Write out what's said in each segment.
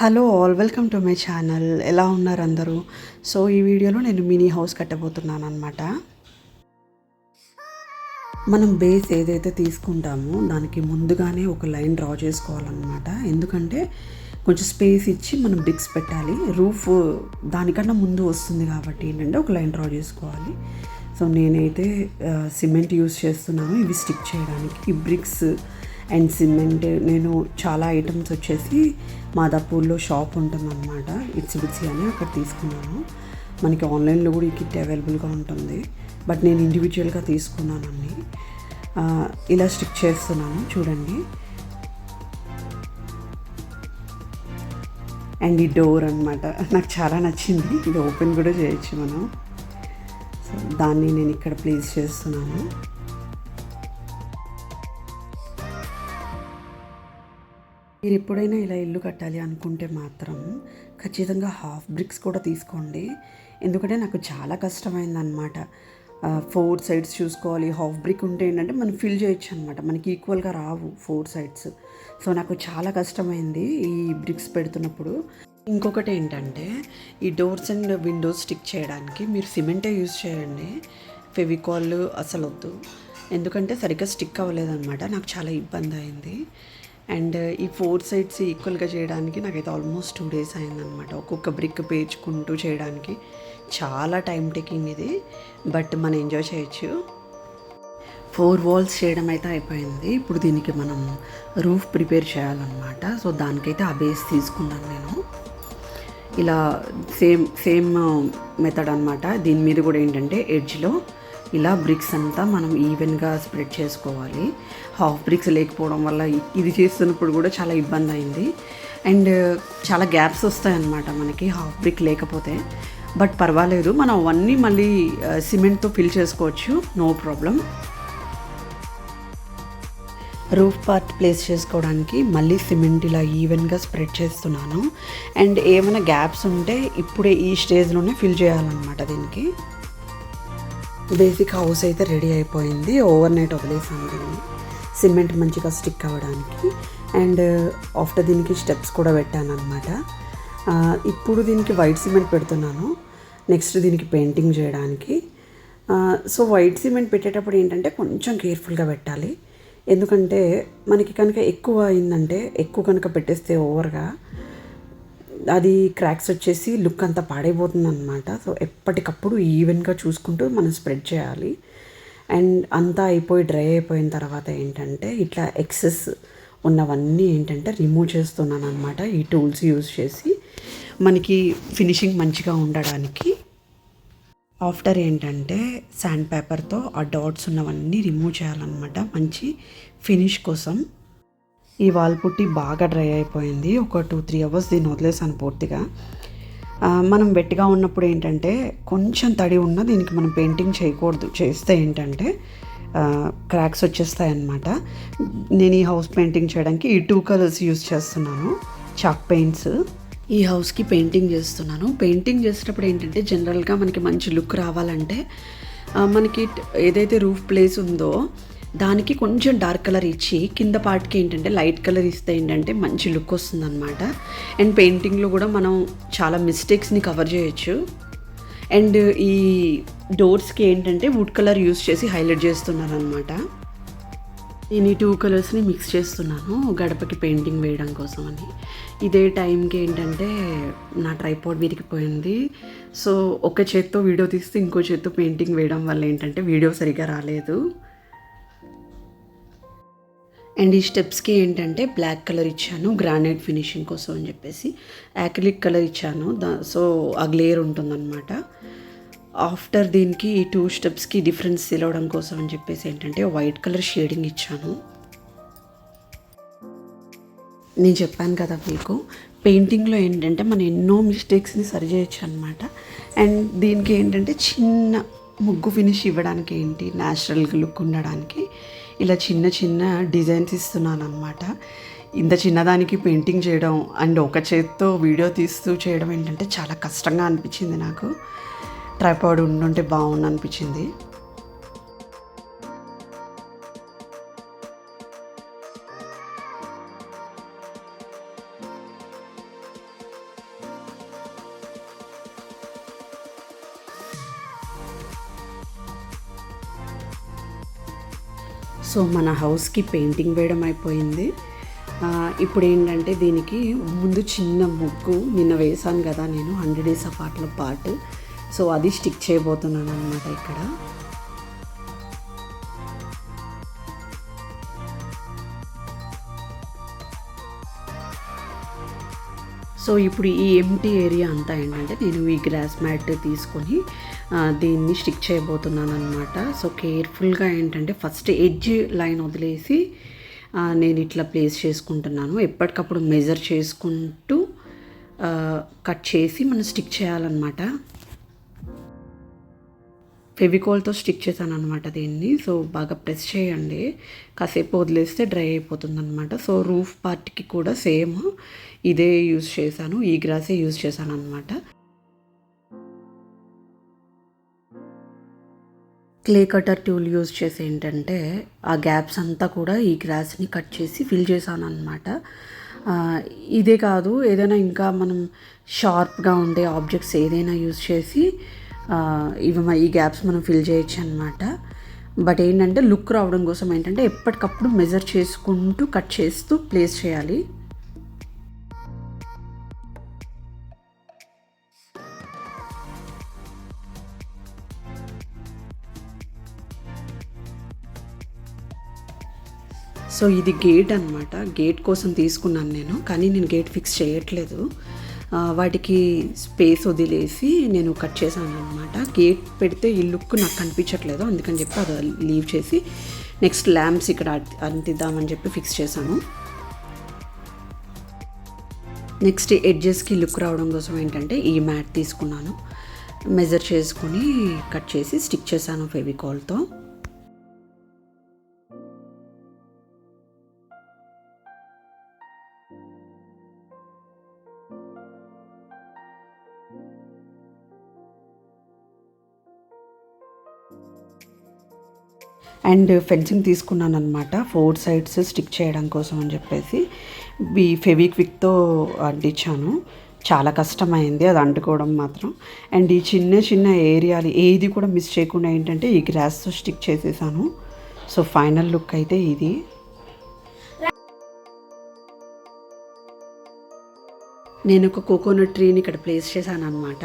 Hello all, welcome to my channel. ఎలా ఉన్నారు అందరూ? సో ఈ వీడియోలో నేను మినీ హౌస్ కట్టబోతున్నాను అనమాట. మనం బేస్ ఏదైతే తీసుకుంటామో దానికి ముందుగానే ఒక లైన్ డ్రా చేసుకోవాలన్నమాట. ఎందుకంటే కొంచెం స్పేస్ ఇచ్చి మనం బ్రిక్స్ పెట్టాలి. రూఫ్ దానికన్నా ముందు వస్తుంది కాబట్టి ఏంటంటే ఒక లైన్ డ్రా చేసుకోవాలి. సో నేనైతే సిమెంట్ యూస్ చేస్తున్నాను ఇవి స్టిక్ చేయడానికి. ఈ బ్రిక్స్ అండ్ సిమెంట్ నేను చాలా ఐటమ్స్ వచ్చేసి మాదాపూర్లో షాప్ ఉంటుందన్నమాట, ఇట్స్ అని, అక్కడ తీసుకున్నాను. మనకి ఆన్లైన్లో కూడా ఈ కిట్ అవైలబుల్గా ఉంటుంది, బట్ నేను ఇండివిజువల్గా తీసుకున్నాను అన్ని. ఇలా స్టిక్ చేస్తున్నాను చూడండి. అండ్ ఈ డోర్ అనమాట నాకు చాలా నచ్చింది. ఇది ఓపెన్ కూడా చేయొచ్చు మనం. సో దాన్ని నేను ఇక్కడ ప్లేస్ చేస్తున్నాను. మీరు ఎప్పుడైనా ఇలా ఇల్లు కట్టాలి అనుకుంటే మాత్రం ఖచ్చితంగా హాఫ్ బ్రిక్స్ కూడా తీసుకోండి. ఎందుకంటే నాకు చాలా కష్టమైందనమాట. 4 సైడ్స్ చూసుకోవాలి. హాఫ్ బ్రిక్ ఉంటే ఏంటంటే మనం ఫిల్ చేయొచ్చు అనమాట, మనకి ఈక్వల్గా రావు 4 సైడ్స్. సో నాకు చాలా కష్టమైంది ఈ బ్రిక్స్ పెడుతున్నప్పుడు. ఇంకొకటి ఏంటంటే ఈ డోర్స్ అండ్ విండోస్ స్టిక్ చేయడానికి మీరు సిమెంటే యూజ్ చేయండి, ఫెవికాల్ అసలు వద్దు. ఎందుకంటే సరిగ్గా స్టిక్ అవ్వలేదన్నమాట, నాకు చాలా ఇబ్బంది అయింది. అండ్ ఈ 4 సైడ్స్ ఈక్వల్గా చేయడానికి నాకైతే ఆల్మోస్ట్ 2 days అయిందనమాట. ఒక్కొక్క బ్రిక్ పేర్చుకుంటూ చేయడానికి చాలా టైం టేకింగ్ ఇది, బట్ మనం ఎంజాయ్ చేయొచ్చు. 4 walls చేయడం అయితే అయిపోయింది. ఇప్పుడు దీనికి మనం రూఫ్ ప్రిపేర్ చేయాలన్నమాట. సో దానికైతే ఆ బేస్ తీసుకున్నాను నేను. ఇలా సేమ్ మెథడ్ అనమాట. దీని మీద కూడా ఏంటంటే ఎడ్జ్లో ఇలా బ్రిక్స్ అంతా మనం ఈవెన్గా స్ప్రెడ్ చేసుకోవాలి. హాఫ్ బ్రిక్స్ లేకపోవడం వల్ల ఇది చేస్తున్నప్పుడు కూడా చాలా ఇబ్బంది అయింది. అండ్ చాలా గ్యాప్స్ వస్తాయన్నమాట మనకి హాఫ్ బ్రిక్ లేకపోతే. బట్ పర్వాలేదు, మనం అవన్నీ మళ్ళీ సిమెంట్తో ఫిల్ చేసుకోవచ్చు, no problem. Roof part place చేసుకోవడానికి మళ్ళీ సిమెంట్ ఇలా ఈవెన్గా స్ప్రెడ్ చేస్తున్నాను. అండ్ ఏమైనా గ్యాప్స్ ఉంటే ఇప్పుడే ఈ స్టేజ్లోనే ఫిల్ చేయాలన్నమాట. దీనికి బేసిక్ హౌస్ అయితే రెడీ అయిపోయింది. ఓవర్ నైట్ వదిలేసాను దీన్ని సిమెంట్ మంచిగా స్టిక్ అవ్వడానికి. అండ్ ఆఫ్టర్ దీనికి స్టెప్స్ కూడా పెట్టాను అనమాట. ఇప్పుడు దీనికి వైట్ సిమెంట్ పెడుతున్నాను, నెక్స్ట్ దీనికి పెయింటింగ్ చేయడానికి. సో వైట్ సిమెంట్ పెట్టేటప్పుడు ఏంటంటే కొంచెం కేర్ఫుల్గా పెట్టాలి. ఎందుకంటే మనకి కనుక ఎక్కువ అయిందంటే, ఎక్కువ కనుక పెట్టేస్తే ఓవర్గా అది క్రాక్స్ వచ్చేసి లుక్ అంతా పాడైపోతుంది అనమాట. సో ఎప్పటికప్పుడు ఈవెన్గా చూసుకుంటూ మనం స్ప్రెడ్ చేయాలి. అండ్ అంతా అయిపోయి డ్రై అయిపోయిన తర్వాత ఏంటంటే ఇట్లా ఎక్సెస్ ఉన్నవన్నీ ఏంటంటే రిమూవ్ చేస్తున్నాను అనమాట, ఈ టూల్స్ యూజ్ చేసి మనకి ఫినిషింగ్ మంచిగా ఉండడానికి. ఆఫ్టర్ ఏంటంటే శాండ్ పేపర్తో ఆ డాట్స్ ఉన్నవన్నీ రిమూవ్ చేయాలన్నమాట మంచి ఫినిష్ కోసం. ఈ వాల్ పుట్టి బాగా డ్రై అయిపోయింది. ఒక 2-3 hours దీన్ని వదిలేసాను పూర్తిగా. మనం వెట్టిగా ఉన్నప్పుడు ఏంటంటే కొంచెం తడి ఉన్న దీనికి మనం పెయింటింగ్ చేయకూడదు. చేస్తే ఏంటంటే క్రాక్స్ వచ్చేస్తాయి అన్నమాట. నేను ఈ హౌస్ పెయింటింగ్ చేయడానికి ఈ 2 colors యూస్ చేస్తున్నాను, చాక్ పెయింట్స్. ఈ హౌస్కి పెయింటింగ్ చేస్తున్నాను. పెయింటింగ్ చేసేటప్పుడు ఏంటంటే జనరల్గా మనకి మంచి లుక్ రావాలంటే మనకి ఏదైతే రూఫ్ ప్లేస్ ఉందో దానికి కొంచెం డార్క్ కలర్ ఇచ్చి కింద పార్ట్కి ఏంటంటే లైట్ కలర్ ఇస్తే ఏంటంటే మంచి లుక్ వస్తుంది అనమాట. అండ్ పెయింటింగ్లో కూడా మనం చాలా మిస్టేక్స్ని కవర్ చేయొచ్చు. అండ్ ఈ డోర్స్కి ఏంటంటే వుడ్ కలర్ యూస్ చేసి హైలైట్ చేస్తున్నాను అనమాట. నేను ఈ 2 colorsని మిక్స్ చేస్తున్నాను గడపకి పెయింటింగ్ వేయడం కోసం అని. ఇదే టైంకి ఏంటంటే నా ట్రైపాడ్ విరిగిపోయింది. సో ఒక చేత్తో వీడియో తీస్తే ఇంకో చేత్తో పెయింటింగ్ వేయడం వల్ల ఏంటంటే వీడియో సరిగ్గా రాలేదు. అండ్ ఈ స్టెప్స్కి ఏంటంటే బ్లాక్ కలర్ ఇచ్చాను గ్రానైట్ ఫినిషింగ్ కోసం అని చెప్పేసి. యాక్రిలిక్ కలర్ ఇచ్చాను, సో ఆ గ్లేర్ ఉంటుందన్నమాట. ఆఫ్టర్ దీనికి ఈ 2 స్టెప్స్కి డిఫరెన్స్ తెలవడం కోసం అని చెప్పేసి ఏంటంటే వైట్ కలర్ షేడింగ్ ఇచ్చాను. నేను చెప్పాను కదా మీకు, పెయింటింగ్లో ఏంటంటే మనం ఎన్నో మిస్టేక్స్ని సరి చేయొచ్చు అనమాట. అండ్ దీనికి ఏంటంటే చిన్న ముగ్గు ఫినిష్ ఇవ్వడానికి ఏంటి న్యాచురల్గా లుక్ ఉండడానికి ఇలా చిన్న చిన్న డిజైన్స్ ఇస్తున్నాను అనమాట. ఇంత చిన్నదానికి పెయింటింగ్ చేయడం అండ్ ఒక చేత్తో వీడియో తీస్తూ చేయడం ఏంటంటే చాలా కష్టంగా అనిపించింది నాకు. ట్రైపాడ్ ఉండుంటే బాగుండు అనిపించింది. సో మన హౌస్కి పెయింటింగ్ వేయడం అయిపోయింది. ఇప్పుడు ఏంటంటే దీనికి ముందు చిన్న ముగ్గు నిన్న వేసాను కదా నేను 100 Days of Artలో పార్ట్. సో అది స్టిక్ చేయబోతున్నాను అనమాట ఇక్కడ. సో ఇప్పుడు ఈ ఎంటీ ఏరియా అంతా ఏంటంటే నేను ఈ గ్రాస్ మ్యాట్ తీసుకొని దీన్ని స్టిక్ చేయబోతున్నాను అనమాట. సో కేర్ఫుల్గా ఏంటంటే ఫస్ట్ ఎడ్జ్ లైన్ వదిలేసి నేను ఇట్లా ప్లేస్ చేసుకుంటున్నాను. ఎప్పటికప్పుడు మెజర్ చేసుకుంటూ కట్ చేసి మనం స్టిక్ చేయాలన్నమాట. ఫెవికాల్తో స్టిక్ చేశాను అనమాట దీన్ని. సో బాగా ప్రెస్ చేయండి, కాసేపు వదిలేస్తే డ్రై అయిపోతుంది అనమాట. సో రూఫ్ పార్ట్కి కూడా సేమ్ ఇదే యూజ్ చేశాను, ఈ గ్రాసే యూజ్ చేశాను అనమాట. క్లే కటర్ టూల్ యూజ్ చేసి ఏంటంటే ఆ గ్యాప్స్ అంతా కూడా ఈ గ్రాస్ని కట్ చేసి ఫిల్ చేశాను అనమాట. ఇదే కాదు, ఏదైనా ఇంకా మనం షార్ప్గా ఉండే ఆబ్జెక్ట్స్ ఏదైనా యూజ్ చేసి ఈ గ్యాప్స్ మనం ఫిల్ చేయొచ్చు అనమాట. బట్ ఏంటంటే లుక్ రావడం కోసం ఏంటంటే ఎప్పటికప్పుడు మెజర్ చేసుకుంటూ కట్ చేస్తూ ప్లేస్ చేయాలి. సో ఇది గేట్ అనమాట. గేట్ కోసం తీసుకున్నాను నేను, కానీ నేను గేట్ ఫిక్స్ చేయట్లేదు. వాటికి స్పేస్ వదిలేసి నేను కట్ చేశాను అనమాట. గేట్ పెడితే ఈ లుక్ నాకు కనిపించట్లేదు, అందుకని చెప్పి అది లీవ్ చేసి నెక్స్ట్ ల్యాంప్స్ ఇక్కడ అంటిద్దామని చెప్పి ఫిక్స్ చేశాను. నెక్స్ట్ ఎడ్జెస్కి లుక్ రావడం కోసం ఏంటంటే ఈ మ్యాట్ తీసుకున్నాను, మెజర్ చేసుకుని కట్ చేసి స్టిక్ చేశాను ఫెవికాల్తో. అండ్ ఫెన్సింగ్ తీసుకున్నాను అనమాట 4 sides స్టిక్ చేయడం కోసం అని చెప్పేసి ఈ ఫెవిక్విక్తో అంటించాను. చాలా కష్టమైంది అది అంటుకోవడం మాత్రం. అండ్ ఈ చిన్న చిన్న ఏరియాలు ఏది కూడా మిస్ చేయకుండా ఏంటంటే ఈ గ్రాస్తో స్టిక్ చేసేసాను. సో ఫైనల్ లుక్ అయితే ఇది. నేను ఒక కోకోనట్ ట్రీని ఇక్కడ ప్లేస్ చేశాను అనమాట.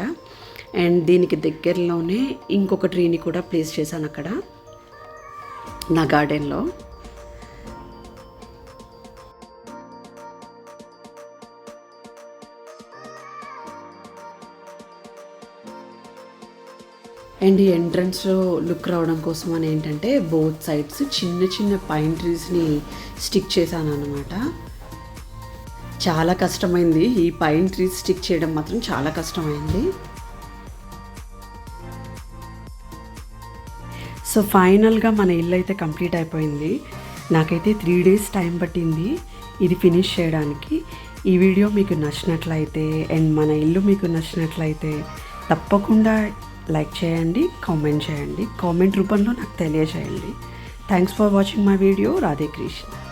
అండ్ దీనికి దగ్గరలోనే ఇంకొక ట్రీని కూడా ప్లేస్ చేశాను అక్కడ నా గార్డెన్లో. అండ్ ఈ ఎంట్రన్స్లో లుక్ రావడం కోసం అని ఏంటంటే బోత్ సైడ్స్ చిన్న చిన్న పైన్ ట్రీస్ని స్టిక్ చేశాను అనమాట. చాలా కష్టమైంది, ఈ పైన్ ట్రీస్ స్టిక్ చేయడం మాత్రం చాలా కష్టమైంది. సో ఫైనల్గా మన ఇల్లు అయితే కంప్లీట్ అయిపోయింది. నాకైతే 3 days టైం పట్టింది ఇది ఫినిష్ చేయడానికి. ఈ వీడియో మీకు నచ్చినట్లయితే అండ్ మన ఇల్లు మీకు నచ్చినట్లయితే తప్పకుండా లైక్ చేయండి, కామెంట్ చేయండి, కామెంట్ రూపంలో నాకు తెలియజేయండి. Thanks for watching my video. Radhe Krishna.